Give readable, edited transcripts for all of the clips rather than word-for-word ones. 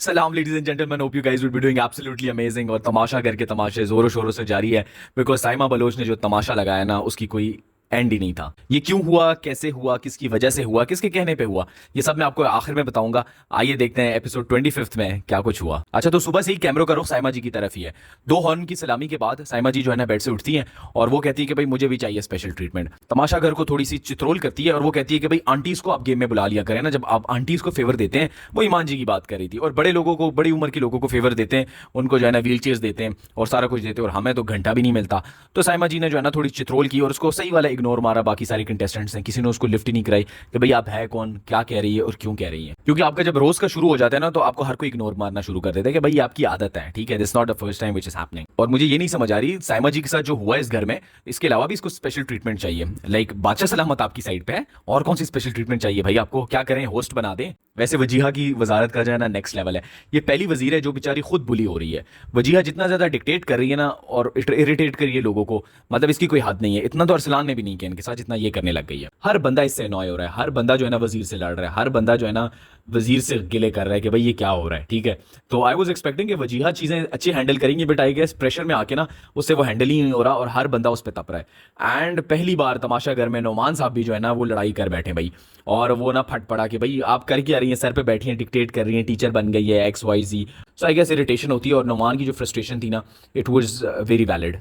सलाम ladies and gentleman, hope you guys will be doing absolutely amazing. और तमाशा घर के तमाशे जोरों शोरों से जारी है, बिकॉज साइमा बलोच ने जो तमाशा लगाया ना, उसकी कोई एंड ही नहीं था। ये क्यों हुआ, कैसे हुआ, किसकी वजह से हुआ, किसके कहने पे हुआ, ये सब मैं आपको आखिर में बताऊंगा। आइए देखते हैं एपिसोड 25 में क्या कुछ हुआ। अच्छा, तो सुबह से ही कैमरों का रुख साइमा जी की तरफ ही है। 2 हॉर्न की सलामी के बाद साइमा जी जो है ना बेड से उठती हैं और वो कहती है कि भाई मुझे भी चाहिए स्पेशल ट्रीटमेंट। तमाशा घर को थोड़ी सी चित्रोल करती है और वो कहती है कि भाई आंटीज को आप गेम में बुला लिया करें ना, जब आप आंटीज को फेवर देते हैं। वो ईमान जी की बात कर रही थी। और बड़े लोगों को, बड़ी उम्र के लोगों को फेवर देते हैं, उनको जो है ना व्हील चेयर्स देते हैं और सारा कुछ देते हैं, और हमें तो घंटा भी नहीं मिलता। तो साइमा जी ने जो है ना थोड़ी चित्रोल की और उसको सही वाला इग्नोर मारा। बाकी सारे कंटेस्टेंट्स हैं, किसी ने उसको लिफ्ट ही नहीं कराई कि भाई आप है कौन, क्या कह रही है और क्यों कह रही है। क्योंकि आपका जब रोज का शुरू हो जाता है ना, तो आपको हर कोई इग्नोर मारना शुरू कर देता है कि भाई आपकी आदत है, ठीक है, this not the first time which is happening. और मुझे ये नहीं समझ आ रही साइमा जी के साथ जो हुआ इस घर में, इसके अलावा भी इसको स्पेशल ट्रीटमेंट चाहिए। लाइक बादशाह सलामत आपकी साइड पे है, और कौन सी स्पेशल ट्रीटमेंट चाहिए भाई आपको? क्या करें, होस्ट बना दें? वैसे वजीहा की वजारत का जो है ना नेक्स्ट लेवल है। ये पहली वजीर है जो बेचारी खुद बुली हो रही है। वजीहा जितना ज्यादा डिक्टेट कर रही है ना और इरिटेट कर रही है लोगों को, मतलब इसकी कोई हद नहीं है। इतना तो अरसलान ने भी नहीं किया इनके साथ जितना ये करने लग गई है। हर बंदा इससे अनॉय हो रहा है, हर बंदा जो है ना वजीर से लड़ रहा है, हर बंदा जो है ना वजीर से गिले कर रहा है कि भाई ये क्या हो रहा है, ठीक है। तो आई वाज एक्सपेक्टिंग कि वजीहा चीजें अच्छी हैंडल करेंगी, बट आई गेस प्रेशर में आके ना उससे वो हैंडल ही नहीं हो रहा और हर बंदा उस पर तप रहा है। एंड पहली बार तमाशा घर में नोमान साहब भी जो है ना वो लड़ाई कर बैठे भाई, और वो ना फट पड़ा कि भाई आप कर क्या रही हैं, सर पे बैठी हैं, डिक्टेट कर रही हैं, टीचर बन गई है XYZ। So I guess irritation होती है, और नोमान की जो फ्रस्ट्रेशन थी ना, इट वाज वेरी वैलिड।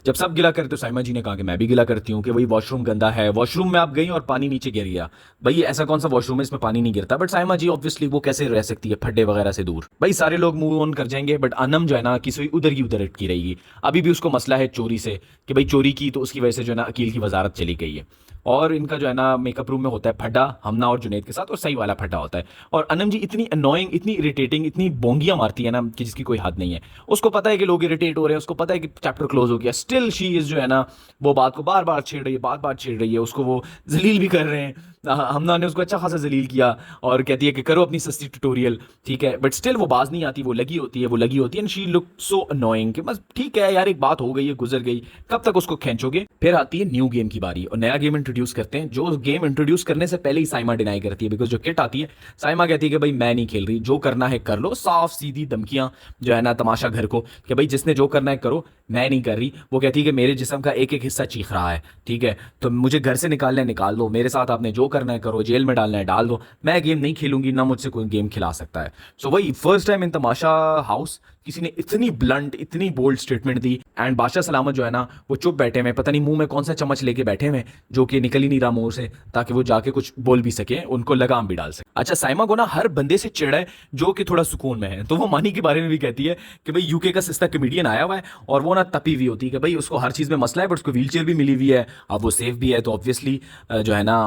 जब सब गिला करते तो साइमा जी ने कहा कि मैं भी गिला करती हूँ कि भाई वॉशरूम गंदा है। वॉशरूम में आप गई और पानी नीचे गिर गया। भाई ऐसा कौन सा वॉशरूम है इसमें पानी नहीं गिरता? बट साइमा जी ऑब्वियसली वो कैसे रह सकती है फड्डे वगैरह से दूर। भाई सारे लोग मूव ऑन कर जाएंगे, बट अनम जो है ना किसी उधर की उधर अटकी रहेगी। अभी भी उसको मसला है चोरी से, कि भाई चोरी की तो उसकी वजह से जो है ना अकील की वजारत चली गई है। और इनका जो है ना मेकअप रूम में होता है फड्डा, हमना और जुनैद के साथ, और सही वाला फड्डा होता है। और अनम जी इतनी अनोइंग, इतनी इरिटेटिंग, इतनी बोंगियां मारती है ना कि जिसकी कोई हद नहीं है। उसको पता है कि लोग इरिटेट हो रहे हैं, उसको पता है कि चैप्टर क्लोज हो गया, स्टिल शी इज जो है ना वो बात को बार बार छेड़ रही है, बार बार छेड़ रही है। उसको वो जलील भी कर रहे हैं, हमना ने उसको अच्छा खासा जलील किया, और कहती है कि करो अपनी सस्ती ट्यूटोरियल, ठीक है। बट स्टिल वो बाज नहीं आती, वो लगी होती है, वो लगी होती है। And she look so annoying कि बस ठीक है यार, एक बात हो गई है, गुजर गई, कब तक उसको खींचोगे? फिर आती है न्यू गेम की बारी, और नया गेम इंट्रोड्यूस करते हैं। जो गेम इंट्रोड्यूस करने से पहले ही साइमा डिनाई करती है, बिकॉज जो किट आती है साइमा कहती है कि भाई मैं नहीं खेल रही, जो करना है कर लो। साफ सीधी धमकियां जो है ना तमाशा घर को कि भाई जिसने जो करना है करो, मैं नहीं कर रही। वो कहती है कि मेरे जिस्म का एक एक हिस्सा चीख रहा है, ठीक है, तो मुझे घर से निकालना है निकाल दो, मेरे साथ आपने जो करना है करो, जेल में डालना है डाल दो, मैं गेम नहीं खेलूंगी, ना मुझसे कोई गेम खिला सकता है। सो वही first time in Tamasha house किसी ने इतनी ब्लंट, इतनी बोल्ड स्टेटमेंट दी। एंड बादशाह सलामत जो है ना वो चुप बैठे हुए, पता नहीं मुंह में कौन सा चम्मच लेके बैठे हुए जो कि निकल ही नहीं रहा मुंह से, ताकि वो जाके कुछ बोल भी सके, उनको लगाम भी डाल सके। अच्छा, साइमा को ना हर बंदे से चिढ़ है जो कि थोड़ा सुकून में है। तो वो मानी के बारे में भी कहती है कि भाई यूके का सस्ता कमेडियन आया हुआ है, और वो ना तपी हुई होती है कि भाई उसको हर चीज में मसला है, बट उसको व्हील चेयर भी मिली हुई है, अब वो सेफ भी है, तो ऑब्वियसली जो है ना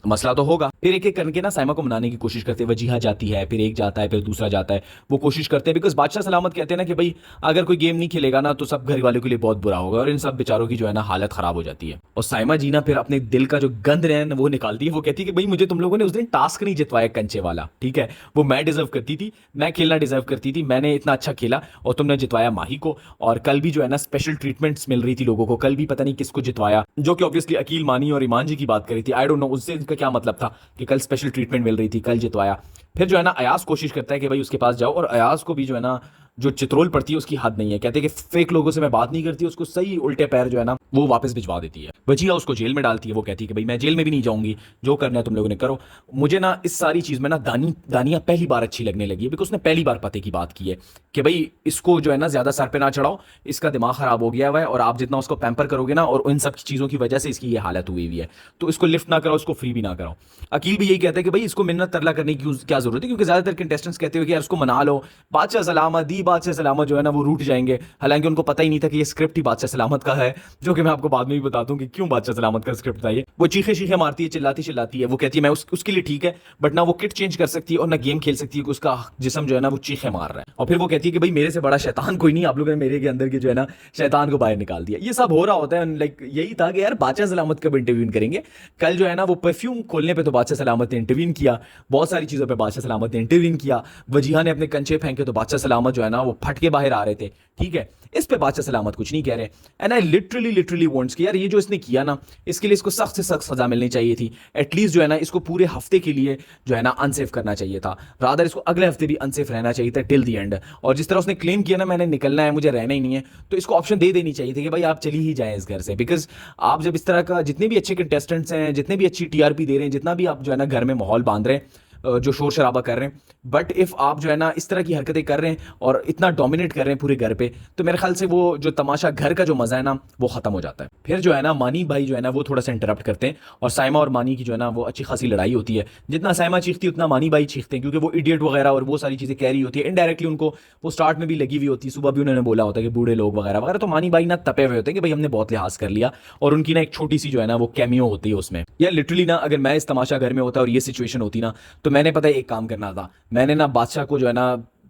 मसला तो होगा। फिर एक एक करके ना साइमा को मनाने की कोशिश करते हैं। वजीहा जाती है, फिर एक जाता है, फिर दूसरा जाता है, वो कोशिश करते हैं, बिकॉज बादशाह सलामत कहते हैं ना कि भाई अगर कोई गेम नहीं खेलेगा ना तो सब घर वालों के लिए बहुत बुरा होगा, और इन सब बेचारों की जो है ना हालत खराब हो जाती है। और साइमा जी ना फिर अपने दिल का जो गंद है वो निकालती है। वो कहती है कि भाई मुझे तुम लोगों ने उस दिन टास्क नहीं जितवाया कंचे वाला, ठीक है, वो मैं डिजर्व करती थी, मैं खेलना डिजर्व करती थी, मैंने इतना अच्छा खेला, और तुमने जितवाया माही को। और कल भी जो है ना स्पेशल ट्रीटमेंट्स मिल रही थी लोगों को, कल भी पता नहीं किसको जितवाया, जो कि ऑब्वियसली अकील, मानी और ईमान जी की बात करी थी। आई डोंट नो उससे इनका क्या मतलब था कि कल स्पेशल ट्रीटमेंट मिल रही थी, कल जितवाया। फिर जो है ना अयाज कोशिश करता है कि भाई उसके पास जाओ, और अयाज को भी जो है ना जो चित्रोल पड़ती है उसकी हद नहीं है। कहते हैं कि फेक लोगों से मैं बात नहीं करती, उसको सही उल्टे पैर जो है ना वो वापस भिजवा देती है। वजीहा उसको जेल में डालती है। वो कहती है कि भाई मैं जेल में भी नहीं जाऊंगी, जो करना है तुम लोगों ने करो। मुझे ना इस सारी चीज में ना दानिया पहली बार अच्छी लगने लगी है, बिकॉज उसने पहली बार पते की बात की है कि भाई इसको जो है ना ज्यादा सर पे ना चढ़ाओ, इसका दिमाग खराब हो गया हुआ है, और आप जितना उसको पैम्पर करोगे ना, और इन सब चीजों की वजह से इसकी ये हालत हुई हुई है, तो इसको लिफ्ट ना कराओ, इसको फ्री भी ना कराओ। अकील भी यही कहता है कि भाई इसको मिन्नत तरला करने की क्या जरूरत है, क्योंकि ज्यादातर कंटेस्टेंट्स कहते हो कि यार उसको मना लो, बादशाह सलामत दी, बादशाह सलामत जो है ना वो रूठ जाएंगे। हालांकि उनको पता ही नहीं था कि ये स्क्रिप्ट ही बादशाह सलामत का है, जो कि मैं आपको बाद में भी बता दूं कि क्यों बादशाह सलामत का स्क्रिप्ट था ये। वो चीखे चीखे मारती है, चिल्लाती चिल्लाती है, वो कहती है मैं उसके लिए ठीक है, बट ना वो किट चेंज कर सकती है और ना गेम खेल सकती है, कि उसका जिस्म जो है ना वो चीखे मार रहा है। और फिर वो कहती है कि भाई मेरे से बड़ा शैतान कोई नहीं, आप लोगों ने मेरे के अंदर के जो है ना शैतान को बाहर निकाल दिया। ये सब हो रहा होता है, लाइक यही था कि यार बादशाह सलामत कब इंटरव्यू करेंगे। कल जो है ना वो परफ्यूम खोलने पे तो बादशाह सलामत ने इंटरव्यू किया, बहुत सारी चीजों पे बादशाह सलामत ने इंटरव्यू किया। वजीहा ने अपने कंचे फेंके तो बादशाह सलामत जो है ना वो फट के बाहर आ रहे थे, ठीक है। इस पे बादशाह सलामत कुछ नहीं कह रहे। एंड आई लिटरली वांट्स कि यार ये जो इसने किया ना, इसके लिए इसको सख्त से सख्त सजा मिलनी चाहिए थी। एटलीस्ट जो है ना इसको पूरे हफ्ते के लिए जो है ना अनसेफ करना चाहिए था, रादर इसको अगले हफ्ते भी अनसेफ रहना चाहिए था टिल दी एंड। और जिस तरह उसने क्लेम किया ना मैंने निकलना है, मुझे रहना ही नहीं है, तो इसको ऑप्शन दे देनी चाहिए थी कि भाई आप चली ही जाएं इस घर से। बिकॉज आप जब इस तरह का, जितने भी अच्छे कंटेस्टेंट्स हैं, जितने भी अच्छी टीआरपी दे रहे हैं, जितना भी आप जो है ना घर में माहौल बांध रहे हैं, जो शोर शराबा कर रहे हैं, बट इफ आप जो है ना इस तरह की हरकतें कर रहे हैं और इतना डोमिनेट कर रहे हैं पूरे घर पे, तो मेरे ख्याल से वो जो तमाशा घर का जो मजा है ना वो खत्म हो जाता है। फिर जो है ना मानी भाई जो है ना वो थोड़ा सा इंटरप्ट करते हैं और साइमा और मानी की जो है ना वो अच्छी खासी लड़ाई होती है। जितना साइमा चीखती है उतना मानी भाई चीखते हैं, क्योंकि वो इडियट वगैरह और वो सारी चीजें कह रही होती है इनडायरेक्टली उनको, वो स्टार्ट में भी लगी हुई होती है, सुबह भी उन्होंने बोला होता है कि बूढ़े लोग वगैरह वगैरह, तो मानी भाई ना तपे हुए होते हैं कि भाई हमने बहुत लिहाज कर लिया। और उनकी ना एक छोटी सी जो है ना वो कैमियो होती है उसमें। या लिटरली ना अगर मैं इस तमाशा घर में होता और ये सिचुएशन होती ना, तो मैंने पता है एक काम करना था, मैंने ना बादशाह को जो है ना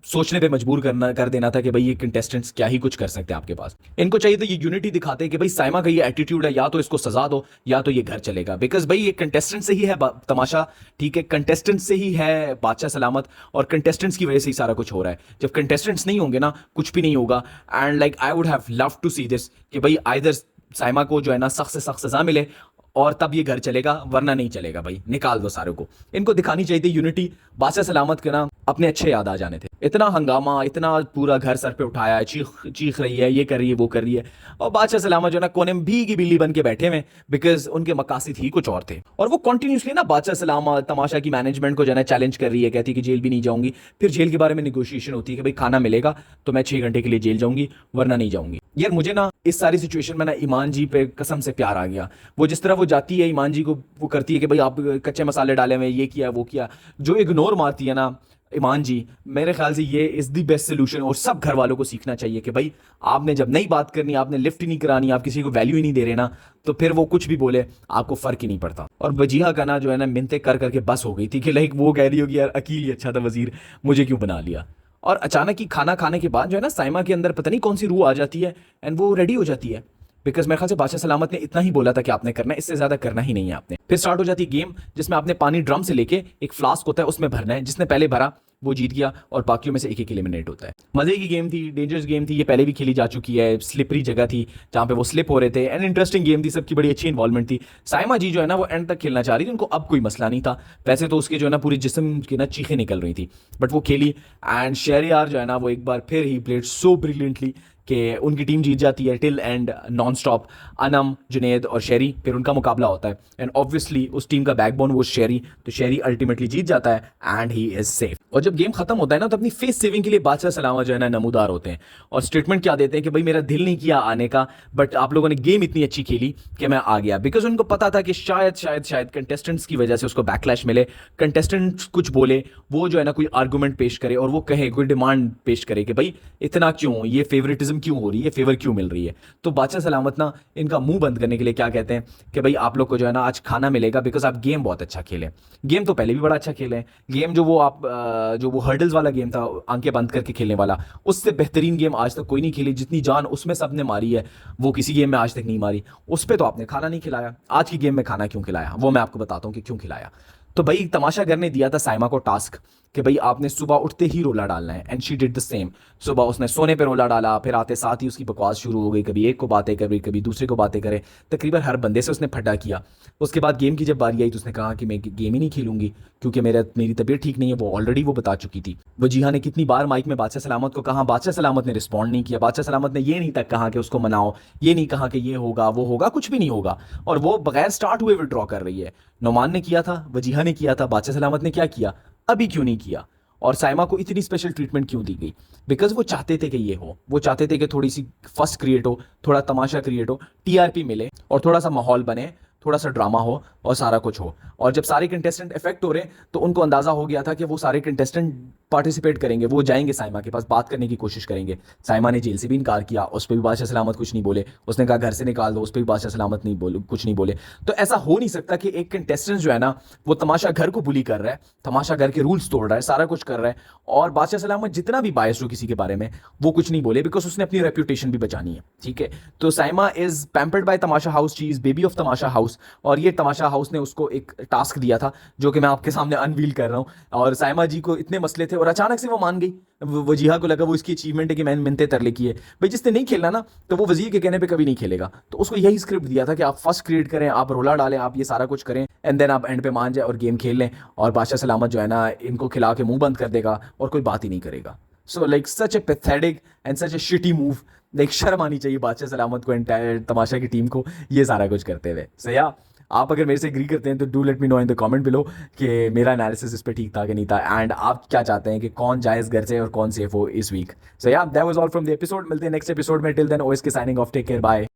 सोचने पे मजबूर कर देना था कि भाई ये कंटेस्टेंट्स क्या ही कुछ कर सकते हैं आपके पास। इनको चाहिए तो ये यूनिटी दिखाते हैं कि भाई साइमा का ये एटीट्यूड है, या तो इसको सजा दो या तो ये घर चलेगा। बिकॉज भाई ये कंटेस्टेंट से ही है तमाशा, ठीक है, कंटेस्टेंट से ही है बादशाह सलामत, और कंटेस्टेंट्स की वजह से ही सारा कुछ हो रहा है। जब कंटेस्टेंट्स नहीं होंगे ना कुछ भी नहीं होगा। And like I would have love to see this कि भाई आइदर साइमा को जो है ना सख्त से सख्त सजा मिले और तब ये घर चलेगा, वरना नहीं चलेगा। भाई निकाल दो सारे को। इनको दिखानी चाहिए थी यूनिटी। बादशाह सलामत के ना अपने अच्छे याद आ जाने थे। इतना हंगामा, इतना पूरा घर सर पे उठाया है, चीख रही है, ये कर रही है, वो कर रही है, और बादशाह सलामत जो है ना कोने में भीगी बिल्ली बन के बैठे हुए, बिकॉज उनके मकासद ही कुछ और थे। और वो कंटिन्यूसली ना बादशाह सलामत तमाशा की मैनेजमेंट को जो है ना चैलेंज कर रही है, कहती है कि जेल भी नहीं जाऊंगी। फिर जेल के बारे में निगोशिएशन होती है कि भाई खाना मिलेगा तो मैं 6 घंटे के लिए जेल जाऊंगी, वरना नहीं जाऊंगी। यार मुझे ना इस सारी सिचुएशन में ना ईमान जी पे कसम से प्यार आ गया। वो जिस तरह वो जाती है ईमान जी को वो करती है कि भाई आप कच्चे मसाले डाले हुए, ये किया वो किया, जो इग्नोर मारती है ना ईमान जी, मेरे ख्याल से ये इज द बेस्ट सोल्यूशन। और सब घर वालों को सीखना चाहिए कि भाई आपने जब नई बात करनी, आपने लिफ्ट ही नहीं करानी, आप किसी को वैल्यू ही नहीं दे रहे ना, तो फिर वो कुछ भी बोले आपको फर्क ही नहीं पड़ता। और वजीहा का ना जो है ना मिन्नतें कर करके बस हो गई थी कि लाइक वो कह रही होगी यार अकील ही अच्छा था वजीर, मुझे क्यों बना लिया। और अचानक ही खाना खाने के बाद जो है ना साइमा के अंदर पता नहीं कौन सी रूह आ जाती है एंड वो रेडी हो जाती है। बिकॉज मेरे ख्याल से बादशाह सलामत ने इतना ही बोला था कि आपने करना है, इससे ज्यादा करना ही नहीं है आपने। फिर स्टार्ट हो जाती है गेम, जिसमें आपने पानी ड्रम से लेके एक फ्लास्क होता है उसमें भरना है, जिसने पहले भरा वो जीत गया और बाकियों में से एक एक एलिमिनेट होता है। मजे की गेम थी, डेंजरस गेम थी, ये पहले भी खेली जा चुकी है, स्लिपरी जगह थी जहां पे वो स्लिप हो रहे थे, एंड इंटरेस्टिंग गेम थी, सबकी बड़ी अच्छी इन्वॉल्वमेंट थी। साइमा जी जो है ना वो एंड तक खेलना चाह रही थी, उनको अब कोई मसला नहीं था। वैसे तो उसके जो है ना पूरी जिस्म की ना चीखें निकल रही थी, बट वो खेली। एंड शहरयार जो है ना वो एक बार फिर ही प्लेड सो ब्रिलियंटली कि उनकी टीम जीत जाती है till and non stop. Anam, Junaid और शेरी, फिर उनका मुकाबला होता है एंड ऑब्वियसली उस टीम का बैकबोन वो शेरी, तो शेरी अल्टीमेटली जीत जाता है एंड ही इज सेफ। और जब गेम खत्म होता है ना तो अपनी फेस सेविंग के लिए बादशाह सलामत जो है ना नमूदार होते हैं और स्टेटमेंट क्या देते हैं कि भाई मेरा दिल नहीं किया आने का, बट आप लोगों ने गेम इतनी अच्छी खेली कि मैं आ गया। बिकॉज उनको पता था कि शायद कंटेस्टेंट्स की वजह से उसको बैकलैश मिले, कंटेस्टेंट्स कुछ बोले, वो जो है ना कोई आर्गूमेंट पेश करे और वो कहे, कोई डिमांड पेश करे कि भाई इतना क्यों, ये फेवरेटिज्म क्यों हो रही है, फेवर क्यों मिल रही है। तो बादशाह सलामत ना इनका मुंह बंद करने के लिए क्या कहते हैं कि भाई आप लोग को जो है ना आज खाना मिलेगा, बिकॉज आप गेम बहुत अच्छा खेले। गेम तो पहले भी बड़ा अच्छा खेले, गेम जो वो हर्डल्स वाला गेम था, आंखें बंद करके खेलने वाला, उससे बेहतरीन गेम आज तक कोई नहीं खेली। जितनी जान उसमें सबने मारी है वो किसी गेम में आज तक नहीं मारी। उस पर तो आपने खाना नहीं खिलाया, आज की गेम में खाना क्यों खिलाया, वो मैं आपको बताता हूँ कि क्यों खिलाया। तो भाई तमाशा घर ने दिया था साइमा को टास्क कि भाई आपने सुबह उठते ही रोला डालना है, and she did the same. सुबह उसने सोने पे रोला डाला, फिर आते साथ ही उसकी बकवास शुरू हो गई, कभी एक को बातें करे, कभी दूसरे को बातें करे, तकरीबन हर बंदे से उसने फटा किया। उसके बाद गेम की जब बारी आई तो उसने कहा कि मैं गेम ही नहीं खेलूंगी क्योंकि मेरी तबीयत ठीक नहीं है, वो ऑलरेडी वो बता चुकी थी। वजीहा ने कितनी बार माइक में बादशाह सलामत को कहा, बादशाह सलामत ने रिस्पॉन्ड नहीं किया। बादशाह सलामत ने ये नहीं तक कहा कि उसको मनाओ, ये नहीं कहा कि ये होगा वो होगा, कुछ भी नहीं होगा, और वो बगैर स्टार्ट हुए विड्रॉ कर रही है। नोमान ने किया था, वजीहा ने किया था, बादशाह सलामत ने क्या किया, अभी क्यों नहीं किया। और साइमा को इतनी स्पेशल ट्रीटमेंट क्यों दी गई, बिकॉज वो चाहते थे कि ये हो, वो चाहते थे कि थोड़ी सी फर्स्ट क्रिएट हो, थोड़ा तमाशा क्रिएट हो, टीआरपी मिले और थोड़ा सा माहौल बने, थोड़ा सा ड्रामा हो और सारा कुछ हो। और जब सारे कंटेस्टेंट इफेक्ट हो रहे तो उनको अंदाजा हो गया था कि वो सारे कंटेस्टेंट पार्टिसिपेट करेंगे, वो जाएंगे साइमा के पास, बात करने की कोशिश करेंगे। साइमा ने जेल से भी इनकार किया, उस पर भी बादशाह सलामत कुछ नहीं बोले, उसने कहा घर से निकाल दो, उस पर भी बादशाह सलामत नहीं बोले, कुछ नहीं बोले। तो ऐसा हो नहीं सकता कि एक कंटेस्टेंट जो है ना वो तमाशा घर को बुली कर रहा है, तमाशा घर के रूल्स तोड़ रहा है, सारा कुछ कर रहा है, और बादशाह सलामत जितना भी बायस हो किसी के बारे में वो कुछ नहीं बोले, बिकॉज उसने अपनी रेप्यूटेशन भी बचानी है। ठीक है, तो Saima is pampered by Tamasha house, she is baby of Tamasha house, और ये तमाशा हाउस ने उसको एक टास्क दिया था जो कि मैं आपके सामने अनवील कर रहा हूँ। और साइमा जी को इतने मसले थे और अचानक से वो मान गई। वजीहा को लगा वो इसकी अचीवमेंट है कि मैंने मिन्नतें तरले की है। भाई जिसने नहीं खेलना ना तो वो वजीर के कहने पे कभी नहीं खेलेगा। तो उसको यही स्क्रिप्ट दिया था कि आप फर्स्ट क्रिएट करें, आप रोला डालें, आप ये सारा कुछ करें, एंड देन आप एंड पे मान जाए और गेम खेल लें, और बादशाह सलामत जो है ना इनको खिला के मुंह बंद कर देगा और कोई बात ही नहीं करेगा। So like such a pathetic and such a shitty move. Like शर्म आनी चाहिए बादशाह सलामत को, एंटायर तमाशा की टीम को ये सारा कुछ करते हुए। सो या आप अगर मेरे से एग्री करते हैं तो do let me know in the comment below कि मेरा एनालिसिस इस पे ठीक था कि नहीं था, एंड आप क्या चाहते हैं कि कौन जाए इस घर से और कौन सेफ हो इस week. So yeah that was all from the episode. मिलते हैं नेक्स्ट एपिसोड में। टिल देन ओएस के signing off, take care, bye.